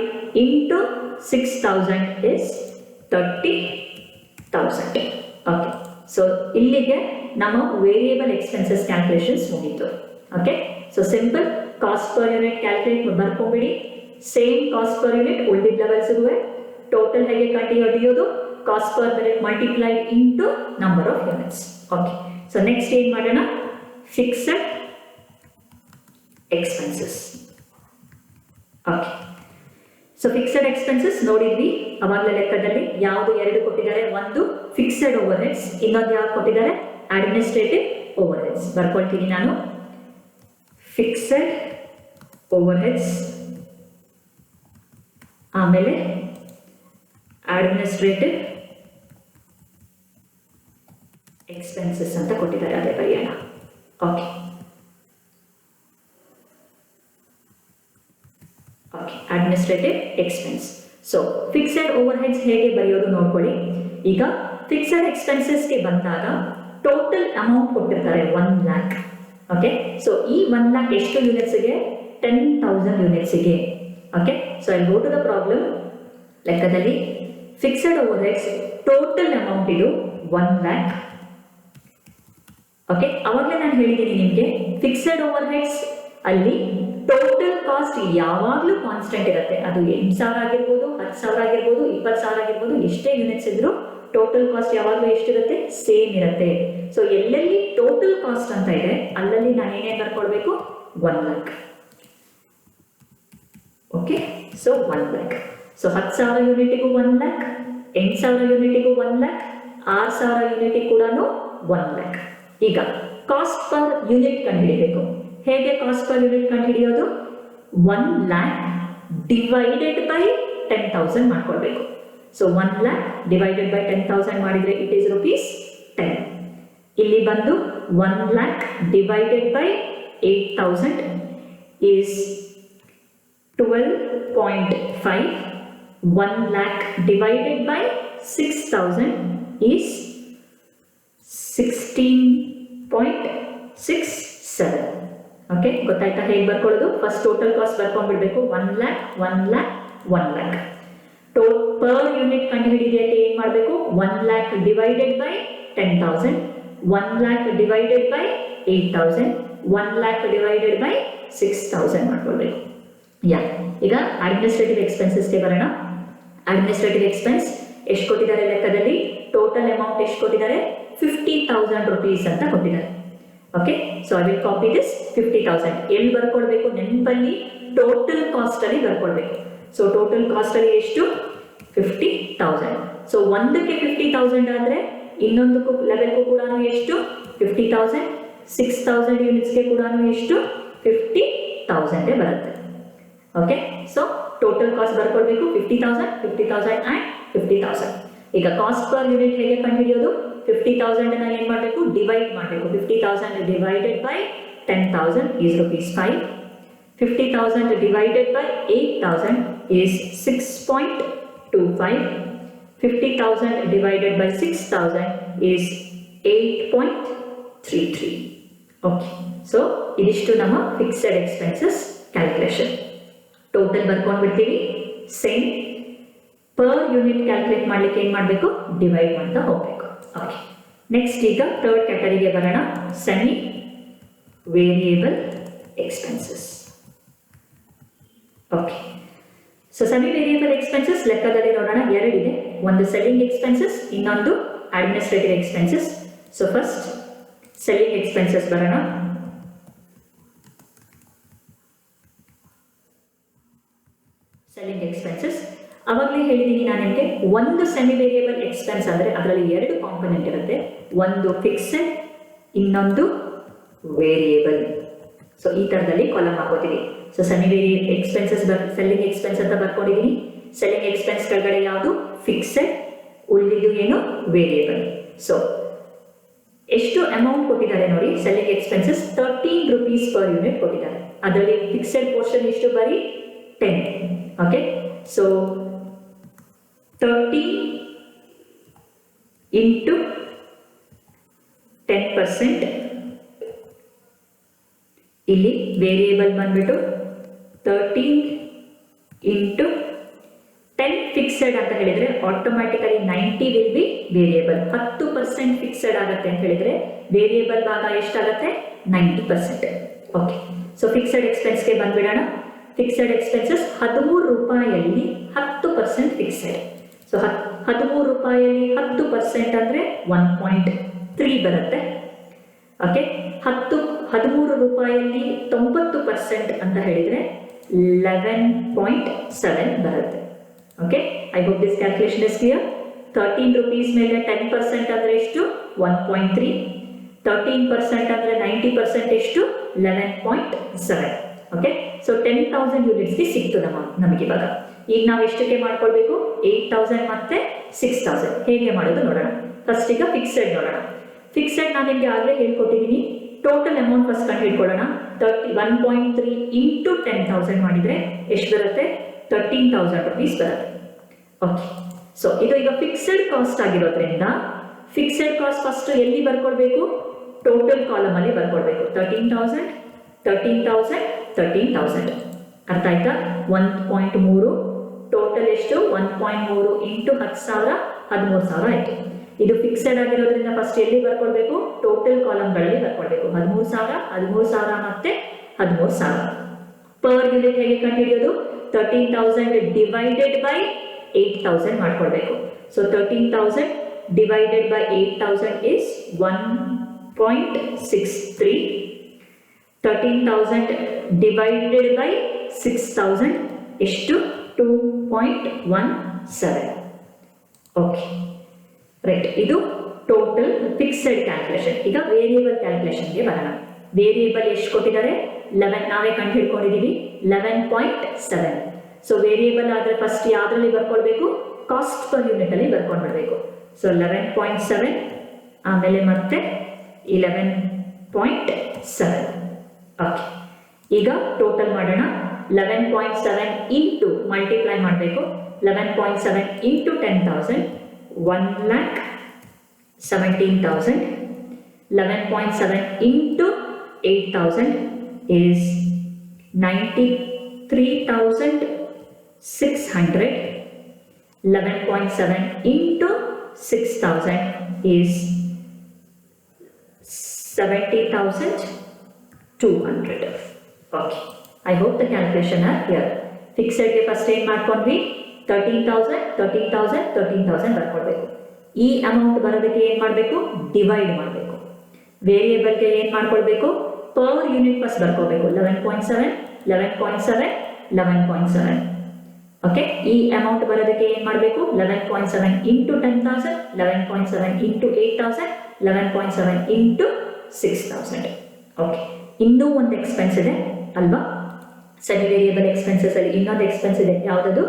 into 6,000 is 30,000. Okay. So ಇಲ್ಲಿಗೆ ನಮ್ಮ ವೇರಿಯಬಲ್ ಎಕ್ಸ್ಪೆನ್ಸಸ್ ಕ್ಯಾಲ್ಕುಲೇಷನ್ಸ್ ಮುಗೀತು. Okay, so simple cost per unit calculate ಬರ್ಕೊಂಡ್ಬಿಡಿ. ಸೇಮ್ ಕಾಸ್ಟ್ ಪರ್ ಯೂನಿಟ್ ಉಳಿದಿದ್ದ ಲೆವೆಲ್ಸ್ಗೂ ಟೋಟಲ್ ಹೇಗೆ ಕಂಡುಹಿಡಿಯೋದು, cost per unit multiplied into number of units. Okay, so next ಏನು ಮಾಡೋಣ, fixed expenses. Okay, so fixed expenses ನೋಡಿದ್ವಿ ಅವಾಗಲೇ ಲೆಕ್ಕದಲ್ಲಿ. ಯಾವುದು ಎರಡು ಕೊಟ್ಟಿದ್ದಾರೆ, ಒಂದು ಫಿಕ್ಸೆಡ್ ಓವರ್ ಹೆಡ್ಸ್, ಇನ್ನೊಂದು ಯಾವ್ದು ಕೊಟ್ಟಿದ್ದಾರೆ, ಅಡ್ಮಿನಿಸ್ಟ್ರೇಟಿವ್ ಓವರ್ ಹೆಡ್ಸ್. ಬರ್ಕೊಳ್ತೀನಿ ನಾನು. ಫಿಕ್ಸೆಡ್ ಓವರ್ ಹೆಡ್ಸ್, ಆಮೇಲೆ ಅಡ್ಮಿನಿಸ್ಟ್ರೇಟಿವ್ ಎಕ್ಸ್ಪೆನ್ಸಸ್ ಅಂತ ಕೊಟ್ಟಿದ್ದಾರೆ, ಅದೇ ಬರೆಯೋಣ. Okay okay, administrative expense. So fixed overheads ಹೇಗೆ ಬರೆಯೋದು ನೋಡ್ಕೊಳ್ಳಿ. ಈಗ ಫಿಕ್ಸೆಡ್ ಎಕ್ಸ್ಪೆನ್ಸಸ್ಗೆ ಬಂದಾಗ ಟೋಟಲ್ ಅಮೌಂಟ್ ಕೊಟ್ಟಿರ್ತಾರೆ 1 lakh. ಓಕೆ, ಸೊ ಈ 1 lakh ಎಷ್ಟು ಯೂನಿಟ್ಸ್ಗೆ, 10,000 ಯೂನಿಟ್ಸ್ಗೆ. Okay, so I go to the problem. ಲೆಕ್ಕದಲ್ಲಿ fixed overheads total amount ಇದು 1 lakh. ಓಕೆ, ಅವಾಗಲೇ ನಾನು ಹೇಳಿದ್ದೀನಿ ನಿಮಗೆ, ಫಿಕ್ಸೆಡ್ ಓವರ್ ಹೆಡ್ಸ್ ಅಲ್ಲಿ ಟೋಟಲ್ ಕಾಸ್ಟ್ ಯಾವಾಗಲೂ ಕಾನ್ಸ್ಟೆಂಟ್ ಇರುತ್ತೆ. ಅದು 8,000 ಆಗಿರ್ಬೋದು, 10,000 ಆಗಿರ್ಬೋದು, 20,000 ಆಗಿರ್ಬೋದು, ಎಷ್ಟೇ ಯೂನಿಟ್ಸ್ ಇದ್ರು ಟೋಟಲ್ ಕಾಸ್ಟ್ ಯಾವಾಗಲೂ ಎಷ್ಟಿರುತ್ತೆ, ಸೇಮ್ ಇರುತ್ತೆ. ಸೊ ಎಲ್ಲೆಲ್ಲಿ ಟೋಟಲ್ ಕಾಸ್ಟ್ ಅಂತ ಇದೆ ಅಲ್ಲಲ್ಲಿ ನಾನು ಏನೇನು ಬರ್ಕೊಳ್ಬೇಕು, 1 lakh. Okay, so 1 lakh. So 10,000 ಯೂನಿಟಿಗೂ 1 lakh, 8,000 ಯೂನಿಟಿಗೂ 1 lakh, 6,000 ಯೂನಿಟಿಗೆ ಕೂಡ 1 lakh. ಈಗ ಕಾಸ್ಟ್ ಪರ್ ಯೂನಿಟ್ ಕಂಡುಹಿಡಿಯಬೇಕು. ಹೇಗೆ ಕಾಸ್ಟ್ ಪರ್ ಯೂನಿಟ್ ಕಂಡುಹಿಡಿಯೋದು, 1 lakh ಡಿವೈಡೆಡ್ ಬೈ 10,000 ಮಾಡ್ಕೊಳ್ಬೇಕು. ಸೊ 1 lakh ಡಿವೈಡೆಡ್ ಬೈ 10,000 ಮಾಡಿದ್ರೆ ಇಟ್ ಈಸ್ ₹10. ಇಲ್ಲಿ ಬಂದು 1 lakh divided by 8,000 is 12.5. 1 lakh divided by 6,000 is 16.67. Okay, ಗೊತ್ತಾಯ್ತಾ ಹೇಗೆ ಬರ್ಕೊಳ್ಳೋದು? ಫಸ್ಟ್ ಟೋಟಲ್ ಕಾಸ್ಟ್ ಬರ್ಕೊಂಡ್ಬಿಡ್ಬೇಕು. 1 lakh, 1 lakh, 1 lakh. Per unit ಕಂಡು ಹಿಡಿಯೋಕ್ಕೆ ಏನು ಮಾಡಬೇಕು, 1 lakh divided by 10,000, 1 lakh divided by 8,000, 1 lakh divided by 6,000 ಮಾಡ್ಕೊಳ್ಬೇಕು. ಈಗ ಅಡ್ಮಿನಿಸ್ಟ್ರೇಟಿವ್ ಎಕ್ಸ್ಪೆನ್ಸಸ್ಗೆ ಬರೋಣ. ಅಡ್ಮಿನಿಸ್ಟ್ರೇಟಿವ್ ಎಕ್ಸ್ಪೆನ್ಸ್ ಎಷ್ಟು ಕೊಟ್ಟಿದ್ದಾರೆ ಲೆಕ್ಕದಲ್ಲಿ, ಟೋಟಲ್ ಅಮೌಂಟ್ ಎಷ್ಟು ಕೊಟ್ಟಿದ್ದಾರೆ, 50,000 rupees ಅಂತ ಕೊಟ್ಟಿದ್ದಾರೆ. Okay, so I will copy this 50,000. ಎಲ್ಲಿ ಬರ್ಕೊಳ್ಬೇಕು, ನೆನಪಲ್ಲಿ ಟೋಟಲ್ ಕಾಸ್ಟ್ ಅಲ್ಲಿ ಬರ್ಕೊಳ್ಬೇಕು. ಸೊ ಟೋಟಲ್ ಕಾಸ್ಟ್ ಅಲ್ಲಿ ಎಷ್ಟು, 50,000. ಸೊ ಒಂದಕ್ಕೆ 50,000 ಆದ್ರೆ ಇನ್ನೊಂದು ಲೆವೆಲ್ಗೂ ಕೂಡ ಎಷ್ಟು, 50,000. 6,000 ಯೂನಿಟ್ಸ್ಗೆ ಕೂಡ ಎಷ್ಟು, 50,000 ಬರುತ್ತೆ. ಓಕೆ, ಸೊ ಟೋಟಲ್ ಕಾಸ್ಟ್ ಬರ್ಕೊಳ್ಬೇಕು 50,000, 50,000 ಆ್ಯಂಡ್ 50,000. ಈಗ ಕಾಸ್ಟ್ ಪರ್ ಯೂನಿಟ್ ಹೇಗೆ ಕಂಡುಹಿಡಿಯೋದು, 50,000 ಏನು ಮಾಡಬೇಕು, ಡಿವೈಡ್ ಮಾಡಬೇಕು. 50,000 divided by 10,000 is ₹5. 50,000 divided by 8,000 is 6.25. 50,000 divided by 6,000 is 8.33. Okay, so ಇದಿಷ್ಟು ನಮ್ಮ ಫಿಕ್ಸೆಡ್ ಎಕ್ಸ್ಪೆನ್ಸಸ್ ಕ್ಯಾಲ್ಕುಲೇಷನ್. ಟೋಟಲ್ ಬರ್ಕೊಂಡು ಬಿಡ್ತೀವಿ. ಸೇಮ್ ಪರ್ ಯೂನಿಟ್ ಕ್ಯಾಲ್ಕುಲೇಟ್ ಮಾಡಲಿಕ್ಕೆ ಏನು ಮಾಡಬೇಕು, ಡಿವೈಡ್ ಮಾಡ್ತಾ ಹೋಗಬೇಕು. ಓಕೆ, ನೆಕ್ಸ್ಟ್ ಈಗ ಥರ್ಡ್ ಕ್ಯಾಟಗರಿಗೆ ಬರೋಣ, semi variable expenses. Okay, so semi variable expenses ಲೆಕ್ಕದಲ್ಲಿ ನೋಡೋಣ, ಎರಡಿದೆ. ಒಂದು ಸೆಲ್ಲಿಂಗ್ ಎಕ್ಸ್ಪೆನ್ಸಸ್, ಇನ್ನೊಂದು administrative expenses. So first selling expenses ಬರೋಣ. ಸೆಲ್ಲಿಂಗ್ ಎಕ್ಸ್ಪೆನ್ಸಸ್ ಅವಾಗಲೇ ಹೇಳಿದ್ದೀನಿ ನಾನು ನಿಮಗೆ, ಒಂದು ಸೆಮಿ ವೇರಿಯೇಬಲ್ ಎಕ್ಸ್ಪೆನ್ಸ್ ಅಂದರೆ ಅದರಲ್ಲಿ 2 ಕಾಂಪೊನೆಂಟ್ ಇರುತ್ತೆ, ಒಂದು ಫಿಕ್ಸೆಡ್, ಇನ್ನೊಂದು ವೇರಿಯೇಬಲ್. ಸೊ ಈ ಥರದಲ್ಲಿ ಕಾಲಮ್ ಹಾಕೋತೀವಿ. So semi variable expenses selling expense ಅಂತ ಬರ್ಕೊಂಡಿದ್ದೀನಿ. ಸೆಲ್ಲಿಂಗ್ ಎಕ್ಸ್ಪೆನ್ಸ್ ಕೆಳಗಡೆ ಯಾವುದು, ಫಿಕ್ಸೆಡ್, ಉಳಿದಿದ್ದು ಏನು, ವೇರಿಯೇಬಲ್. ಸೊ ಎಷ್ಟು ಅಮೌಂಟ್ ಕೊಟ್ಟಿದ್ದಾರೆ ನೋಡಿ, selling expenses 13 rupees per unit ಕೊಟ್ಟಿದ್ದಾರೆ. ಅದರಲ್ಲಿ ಫಿಕ್ಸೆಡ್ ಪೋರ್ಷನ್ ಎಷ್ಟು, ಬರೀ 10. Okay, so 30 into 10%. ಇಲ್ಲಿ ವೇರಿಯೇಬಲ್ ಬಂದ್ಬಿಟ್ಟು 13 ಇಂಟು 10 ಫಿಕ್ಸೆಡ್ ಅಂತ ಹೇಳಿದ್ರೆ automatically 90 will be variable. 10% fixed ಆಗುತ್ತೆ ಅಂತ ಹೇಳಿದ್ರೆ ವೇರಿಯೇಬಲ್ ಭಾಗ ಎಷ್ಟಾಗುತ್ತೆ? 90%. ಓಕೆ, ಸೊ ಫಿಕ್ಸೆಡ್ ಎಕ್ಸ್ಪೆನ್ಸ್ಗೆ ಬಂದ್ಬಿಡೋಣ. ಫಿಕ್ಸೆಡ್ ಎಕ್ಸ್ಪೆನ್ಸಸ್ 13 ರೂಪಾಯಿಯಲ್ಲಿ 10% ಫಿಕ್ಸೆಡ್. ಸೊ 13 ರೂಪಾಯಿಯಲ್ಲಿ 10% ಅಂದರೆ 1.3 ಬರುತ್ತೆ. ಓಕೆ, 13 ರೂಪಾಯಿಯಲ್ಲಿ 90% ಅಂತ ಹೇಳಿದ್ರೆ 11.7 ಬರುತ್ತೆ. Okay, I hope this calculation is clear. 13 rupees ಮೇಲೆ 10% ಅಂದರೆ ಎಷ್ಟು? 1.3. 13% ಅಂದರೆ 90% ಎಷ್ಟು? 11.7. ಓಕೆ, ಸೊ 10,000 ಯೂನಿಟ್ಸ್ಗೆ ಸಿಕ್ತು ನಮಗೆ ಇವಾಗ. ಈಗ ನಾವು ಎಷ್ಟಕ್ಕೆ ಮಾಡ್ಕೊಳ್ಬೇಕು? 8,000 ಮತ್ತೆ 6,000. ಹೇಗೆ ಮಾಡೋದು ನೋಡೋಣ. ಫಸ್ಟ್ ಈಗ ಫಿಕ್ಸೆಡ್ ನೋಡೋಣ. ಫಿಕ್ಸೆಡ್ ನಾನು ನಿಮಗೆ ಆಗಲೇ ಹೇಳ್ಕೊಟ್ಟಿದ್ದೀನಿ. ಟೋಟಲ್ ಅಮೌಂಟ್ ಫಸ್ಟ್ ಕಂಡು ಹಿಡ್ಕೊಳ್ಳೋಣ. 1.3 ಇಂಟು 10,000 ಮಾಡಿದರೆ ಎಷ್ಟು ಬರುತ್ತೆ? 13,000 rupees ಬರುತ್ತೆ. ಓಕೆ, ಸೊ ಇದು ಈಗ ಫಿಕ್ಸೆಡ್ ಕಾಸ್ಟ್ ಆಗಿರೋದ್ರಿಂದ ಫಿಕ್ಸೆಡ್ ಕಾಸ್ಟ್ ಫಸ್ಟ್ ಎಲ್ಲಿ ಬರ್ಕೊಳ್ಬೇಕು? ಟೋಟಲ್ ಕಾಲಮ್ ಅಲ್ಲಿ ಬರ್ಕೊಳ್ಬೇಕು. 13,000 13,000 13,000. ಅರ್ಥ ಆಯ್ತಾ? 1.3 ಟೋಟಲ್ ಎಷ್ಟು? 1.3 ಇಂಟು 10,000 13,000 ಆಯ್ತು. ಇದು ಫಿಕ್ಸೆಡ್ ಆಗಿರೋದ್ರಿಂದ ಫಸ್ಟ್ ಎಲ್ಲಿ ಬರ್ಕೊಳ್ಬೇಕು? ಟೋಟಲ್ ಕಾಲಮ್ಗಳಲ್ಲಿ ಬರ್ಕೊಳ್ಬೇಕು. 13,000 13,000 ಮತ್ತೆ 13,000. ಪರ್ ಯೂನಿಟ್ ಹೇಗೆ ಕಂಡುಹಿಡಿಯೋದು? 13,000 ಡಿವೈಡೆಡ್ ಬೈ 8,000 ಮಾಡ್ಕೊಳ್ಬೇಕು. So 13,000 divided by 8,000 is 1.63. 13,000 divided by 6,000 ಎಷ್ಟು? 2.17. Okay, right. ಇದು ಟೋಟಲ್ ಫಿಕ್ಸೆಡ್ ಕ್ಯಾಲ್ಕುಲೇಷನ್. ಈಗ ವೇರಿಯೇಬಲ್ ಕ್ಯಾಲ್ಕುಲೇಷನ್ಗೆ ಬರೋಣ. ವೇರಿಯೇಬಲ್ ಎಷ್ಟು ಕೊಟ್ಟಿದ್ದಾರೆ? 11. ನಾವೇ ಕಂಡು ಹಿಡ್ಕೊಂಡಿದ್ದೀವಿ 11.7. ಸೊ ವೇರಿಯೇಬಲ್ ಆದರೆ ಫಸ್ಟ್ ಯಾವ್ದ್ರಲ್ಲಿ ಬರ್ಕೊಳ್ಬೇಕು? ಕಾಸ್ಟ್ ಪರ್ ಯೂನಿಟ್ ಅಲ್ಲಿ ಬರ್ಕೊಂಡ್ಬಿಡ್ಬೇಕು. ಸೊ 11.7 ಆಮೇಲೆ ಮತ್ತೆ 11.7. ಓಕೆ, ಈಗ ಟೋಟಲ್ ಮಾಡೋಣ. 11.7 ಇಂಟು ಮಲ್ಟಿಪ್ಲೈ ಮಾಡಬೇಕು. 11.7 into 10,000 1,17,000. 11.7 into 8,000 is 93,600. 11.7 into 6,000 is 70,200. Okay, I hope the calculation are here. Fixed ಗೆ ಫಸ್ಟ್ ಏನು ಮಾಡ್ಕೊಂಡ್ವಿ? 13,000 13,000 13,000 ಬರ್ಕೊಳ್ಬೇಕು. ಈ ಅಮೌಂಟ್ ಬರೋದಕ್ಕೆ ಏನು ಮಾಡಬೇಕು? ಡಿವೈಡ್ ಮಾಡಬೇಕು. ವೇರಿಯೇಬಲ್ಗೆ ಏನು ಮಾಡ್ಕೊಳ್ಬೇಕು? ಪರ್ ಯೂನಿಟ್ ಫಸ್ಟ್ ಬರ್ಕೋಬೇಕು. 11.7 11.7 11.7. ಓಕೆ, ಈ ಅಮೌಂಟ್ ಬರೋದಕ್ಕೆ ಏನು ಮಾಡಬೇಕು? 11.7 ಇಂಟು 10,000 11.7 ಇಂಟು 8,000 11.7 ಇಂಟು 6,000. ಓಕೆ, ಇನ್ನೂ ಒಂದು ಎಕ್ಸ್ಪೆನ್ಸ್ ಇದೆ ಅಲ್ವಾ? ಸೆಮಿ ವೇರಿಯಬಲ್ ಎಕ್ಸ್ಪೆನ್ಸಸ್ ಅಲ್ಲಿ ಇನ್ನೊಂದು ಎಕ್ಸ್ಪೆನ್ಸ್ ಇದೆ. ಯಾವುದದು?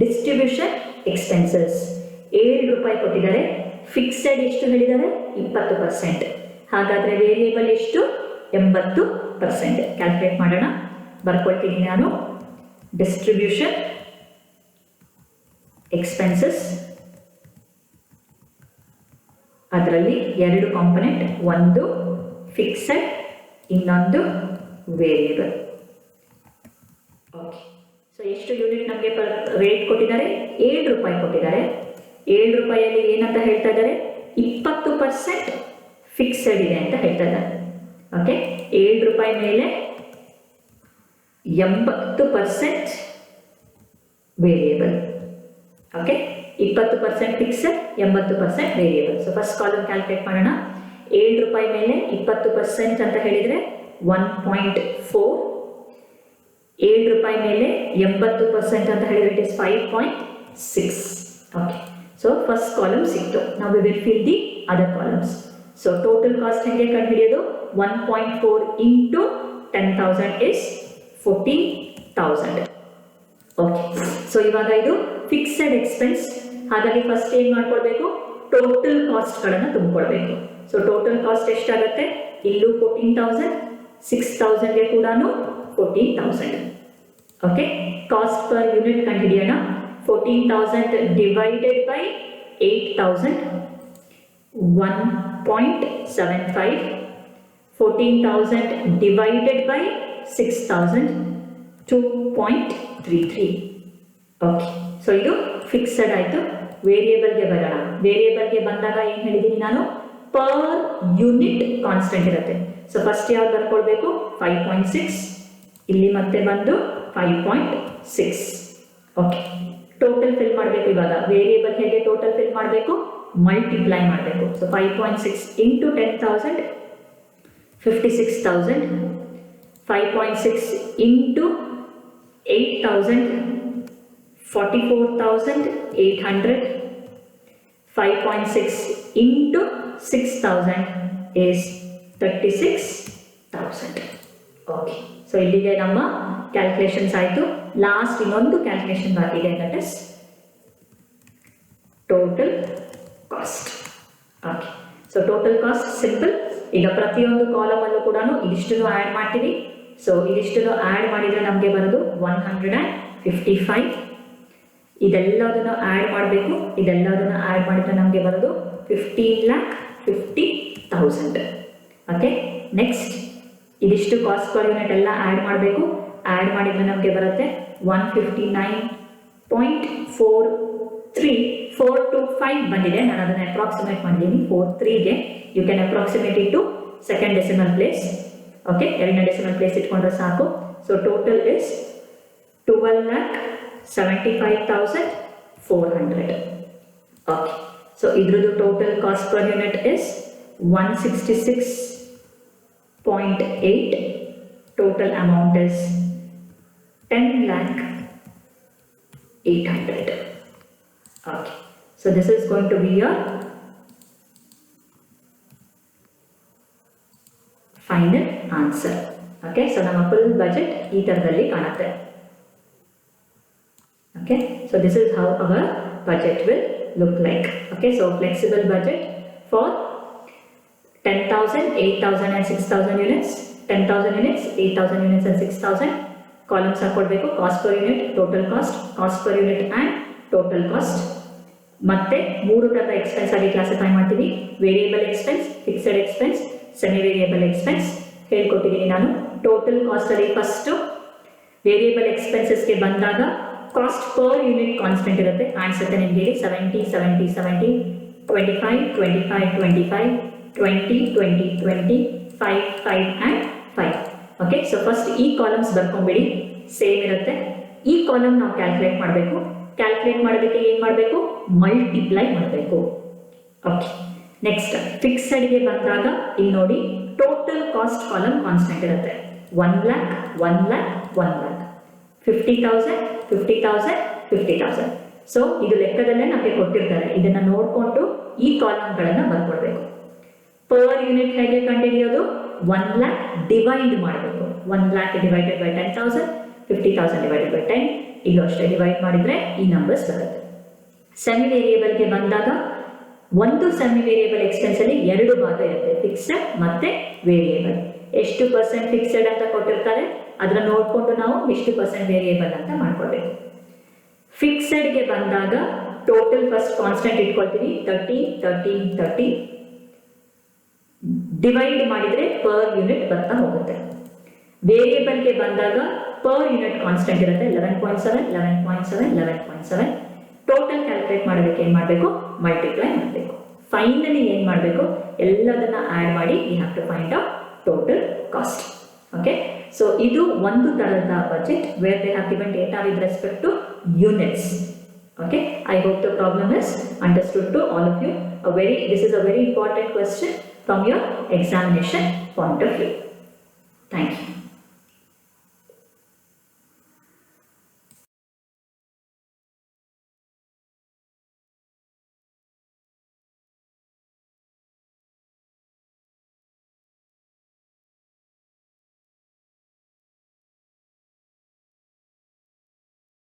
Distribution expenses. 7 ರೂಪಾಯಿ ಕೊಟ್ಟಿದ್ದಾರೆ. ಫಿಕ್ಸೆಡ್ ಎಷ್ಟು ಹೇಳಿದ್ದಾರೆ? 20%. ಹಾಗಾದ್ರೆ ವೇರಿಯೇಬಲ್ ಎಷ್ಟು? 80%. ಕ್ಯಾಲ್ಕುಲೇಟ್ ಮಾಡೋಣ. ಬರ್ಕೊಳ್ತೀನಿ ನಾನು. ಡಿಸ್ಟ್ರಿಬ್ಯೂಷನ್ ಎಕ್ಸ್ಪೆನ್ಸಸ್, ಅದರಲ್ಲಿ 2 ಕಾಂಪೊನೆಂಟ್, ಒಂದು ಫಿಕ್ಸೆಡ್ ಇನ್ನೊಂದು ವೇರಿಯೇಬಲ್. ಓಕೆ, ಸೊ ಎಷ್ಟು ಯೂನಿಟ್ ನಮಗೆ ರೇಟ್ ಕೊಟ್ಟಿದ್ದಾರೆ? 7 ರೂಪಾಯಿ ಕೊಟ್ಟಿದ್ದಾರೆ. 7 ರೂಪಾಯಿಯಲ್ಲಿ ಏನಂತ ಹೇಳ್ತಾ ಇದ್ದಾರೆ? 20% ಫಿಕ್ಸೆಡ್ ಇದೆ ಅಂತ ಹೇಳ್ತಾ ಇದ್ದಾರೆ. ಓಕೆ, 7 ರೂಪಾಯಿ ಮೇಲೆ 80% variable. Okay, 20% fixed 80% variable. So first column calculate ಮಾಡೋಣ. 7 ರೂಪಾಯಿ ಮೇಲೆ 20% ಅಂತ ಹೇಳಿದರೆ 1.4. 7 ರೂಪಾಯಿ ಮೇಲೆ 80% ಅಂತ ಹೇಳಿದ್ರೆ it is 5.6. Okay, so first column ಸಿಕ್ತು. ನಾವು we will fill the other columns. So total cost ಹೆಂಗೆ ಕಂಡುಹಿಡಿಯೋದು? 1.4 ಇಂಟು 10,000 ಇಸ್ 14,000. ಓಕೆ, ಸೊ ಇವಾಗ ಇದು ಫಿಕ್ಸೆಡ್ ಎಕ್ಸ್ಪೆನ್ಸ್. ಹಾಗಾಗಿ ಫಸ್ಟ್ ಏನು ಮಾಡ್ಕೊಳ್ಬೇಕು? ಟೋಟಲ್ ಕಾಸ್ಟ್ಗಳನ್ನು ತುಂಬಿಕೊಳ್ಬೇಕು. ಸೊ ಟೋಟಲ್ ಕಾಸ್ಟ್ ಎಷ್ಟಾಗುತ್ತೆ? ಇಲ್ಲೂ 14,000, 6,000ಗೆ ಕೂಡ 14,000. ಓಕೆ, ಕಾಸ್ಟ್ ಪರ್ ಯೂನಿಟ್ ಕಂಡುಹಿಡಿಯೋಣ. 14,000 divided by 8,000 1.75. 14,000 divided by 6,000 2.33. Okay, so ಇದು ಫಿಕ್ಸಡ್ ಆಯಿತು. ವೇರಿಯೇಬಲ್ಗೆ ಬರೋಣ. ವೇರಿಯೇಬಲ್ಗೆ ಬಂದಾಗ ಏನು ಹೇಳಿದ್ದೀನಿ ನಾನು, ಪರ್ ಯೂನಿಟ್ ಕಾನ್ಸ್ಟೆಂಟ್ ಇರುತ್ತೆ. ಸೊ ಫಸ್ಟ್ ಯಾವ್ದು ಬರ್ಕೊಳ್ಬೇಕು, 5.6, ಇಲ್ಲಿ ಮತ್ತೆ ಬಂದು 5.6. ಓಕೆ, ಟೋಟಲ್ ಫಿಲ್ ಮಾಡಬೇಕು. ಇವಾಗ ವೇರಿಯೇಬಲ್ ಹೇಗೆ ಟೋಟಲ್ ಫಿಲ್ ಮಾಡಬೇಕು, ಮಲ್ಟಿಪ್ಲೈ ಮಾಡಬೇಕು. So 5.6 into 10,000 56,000, 5.6 into 8,000 44,800, 5.6 into 6,000 is 36,000. Okay, so ಇಲ್ಲಿಗೆ ನಮ್ಮ ಕ್ಯಾಲ್ಕುಲೇಷನ್ಸ್ ಆಯಿತು. ಲಾಸ್ಟ್ ಇನ್ನೊಂದು ಕ್ಯಾಲ್ಕುಲೇಷನ್ ಬಾಕಿ ಇದೆ, that is total cost. Okay, so total cost simple. ಈಗ ಪ್ರತಿಯೊಂದು ಕಾಲಮ್ ಅಲ್ಲೂ ಕೂಡ ಇದಿಷ್ಟನ್ನು ಆ್ಯಡ್ ಮಾಡ್ತೀವಿ. ಸೊ ಇದಿಷ್ಟನ್ನು ಆ್ಯಡ್ ಮಾಡಿದರೆ ನಮಗೆ ಬರೋದು 155. ಇದೆಲ್ಲದನ್ನು ಆ್ಯಡ್ ಮಾಡಬೇಕು. ಇದೆಲ್ಲದನ್ನು ಆ್ಯಡ್ ಮಾಡಿದರೆ ನಮಗೆ ಬರೋದು 15,50,000. ಓಕೆ, ನೆಕ್ಸ್ಟ್ ಇದಿಷ್ಟು ಕಾಸ್ಟ್ ಪರ್ ಯೂನಿಟ್ ಎಲ್ಲ ಆ್ಯಡ್ ಮಾಡಬೇಕು. ಆ್ಯಡ್ ಮಾಡಿದರೆ ನಮಗೆ ಬರುತ್ತೆ 159.43 ಬಂದಿದೆ. ನಾನು ಅದನ್ನು ಅಪ್ರಾಕ್ಸಿಮೇಟ್ ಮಾಡಿದ್ದೀನಿ 43ಗೆ. You can approximate it to second decimal place. Okay, ಎರಡನೇ ಡೆಸಿಮಲ್ ಪ್ಲೇಸ್ ಇಟ್ಕೊಂಡ್ರೆ ಸಾಕು. So total is 12,75,400. Okay, so ಇದ್ರದ್ದು total cost per unit is 166.8. Total amount is 10,08,000. Okay, so this is going to be your final answer. Okay, so ನಮ್ಮ full budget ಈ ತರದಲ್ಲಿ ಕಾಣುತ್ತೆ. Okay, so this is how our budget will look like. Okay, so flexible budget for 10,000, 8,000 and 6,000 units, 10,000 units, 8,000 units and 6,000. Columns ಹಾಕೊಳ್ಬೇಕು. Cost per unit, total cost, cost per unit and total cost. ಮತ್ತೆ ಮೂರು ಥರದ expense ಆಗಿ classify ಮಾಡ್ತೀವಿ. Variable expense, fixed expense, semi variable expense ಹೇಳ್ಕೊಟ್ಟಿದ್ದೀನಿ ನಾನು. Total ಕಾಸ್ಟಲ್ಲಿ first variable ಎಕ್ಸ್ಪೆನ್ಸಸ್ಗೆ ಬಂದಾಗ ಕಾಸ್ಟ್ ಪರ್ ಯೂನಿಟ್ ಕಾನ್ಸ್ಟೆಂಟ್ ಇರುತ್ತೆ. ಕಾಣಿಸುತ್ತೆ ನಿಮಗೆ 70, 70, 70, 25, 25, 25, 20, 20, 20, 5, 5 ಆ್ಯಂಡ್ 5. ಓಕೆ, ಸೊ ಫಸ್ಟ್ ಈ ಕಾಲಮ್ಸ್ ಬರ್ಕೊಂಬಿಡಿ, ಸೇಮ್ ಇರುತ್ತೆ. ಈ ಕಾಲಮ್ ನಾವು ಕ್ಯಾಲ್ಕುಲೇಟ್ ಮಾಡಬೇಕು. ಕ್ಯಾಲ್ಕುಲೇಟ್ ಮಾಡೋದಕ್ಕೆ ಏನು ಮಾಡಬೇಕು, ಮಲ್ಟಿಪ್ಲೈ ಮಾಡಬೇಕು. ಓಕೆ, ನೆಕ್ಸ್ಟ್ ಫಿಕ್ಸೆಡ್ಗೆ ಬಂದಾಗ ಇಲ್ಲಿ ನೋಡಿ, ಟೋಟಲ್ ಕಾಸ್ಟ್ ಕಾಲಮ್ ಕಾನ್ಸ್ಟೆಂಟ್ ಇರುತ್ತೆ. 1 lakh, 1 lakh, 1 lakh, 50,000, 50,000, 50,000. ಸೊ ಇದು ಲೆಕ್ಕದಲ್ಲೇ ನಮಗೆ ಕೊಟ್ಟಿರ್ತಾರೆ. ಇದನ್ನು ನೋಡಿಕೊಂಡು ಈ ಕಾಲಮ್ಗಳನ್ನು ಬರ್ಕೊಳ್ಬೇಕು. ಪರ್ ಯೂನಿಟ್ ಹೇಗೆ ಕಂಡುಹಿಡಿಯೋದು, 1 lakh ಡಿವೈಡ್ ಮಾಡಬೇಕು. 1 lakh divided by 10,000, 50,000 divided by 10, ಇದು ಅಷ್ಟೇ ಡಿವೈಡ್ ಮಾಡಿದರೆ ಈ ನಂಬರ್ಸ್ ಬರುತ್ತೆ. ಸೆಮಿ ವೇರಿಯೇಬಲ್ಗೆ ಬಂದಾಗ ಒಂದು ಸೆಮಿ ವೇರಿಯೇಬಲ್ ಎಕ್ಸ್ಪೆನ್ಸಲ್ಲಿ 2 ಭಾಗ ಇರುತ್ತೆ, ಫಿಕ್ಸೆಡ್ ಮತ್ತು ವೇರಿಯೇಬಲ್. ಎಷ್ಟು ಪರ್ಸೆಂಟ್ ಫಿಕ್ಸೆಡ್ ಅಂತ ಕೊಟ್ಟಿರ್ತಾರೆ, ಅದನ್ನ ನೋಡಿಕೊಂಡು ನಾವು ಎಷ್ಟು ಪರ್ಸೆಂಟ್ ವೇರಿಯೇಬಲ್ ಅಂತ ಮಾಡ್ಕೊಳ್ಬೇಕು. ಫಿಕ್ಸೆಡ್ಗೆ ಬಂದಾಗ ಟೋಟಲ್ ಫಸ್ಟ್ ಕಾನ್ಸ್ಟೆಂಟ್ ಇಟ್ಕೊಳ್ತೀವಿ, 30, 30, 30. ಡಿವೈಡ್ ಮಾಡಿದರೆ ಪರ್ ಯೂನಿಟ್ ಬರ್ತಾ ಹೋಗುತ್ತೆ. ವೇರಿಯೇಬಲ್ಗೆ ಬಂದಾಗ ಪರ್ ಯೂನಿಟ್ ಕಾನ್ಸ್ಟೆಂಟ್ ಇರುತ್ತೆ, 11.7, 11.7, 11.7. ಟೋಟಲ್ ಕ್ಯಾಲ್ಕುಲೇಟ್ ಮಾಡೋದಕ್ಕೆ ಏನು ಮಾಡಬೇಕು, ಮಲ್ಟಿಪ್ಲೈ ಮಾಡಬೇಕು. ಫೈನಲಿ ಏನು ಮಾಡಬೇಕು, ಎಲ್ಲದನ್ನ ಆ್ಯಡ್ ಮಾಡಿ we have to find out total cost. Okay, so ಇದು ಒಂದು ತರಹದ budget where they have given data with respect to units. Okay, I hope the problem is understood to all of you. This is a very important question from your examination point of view. Thank you.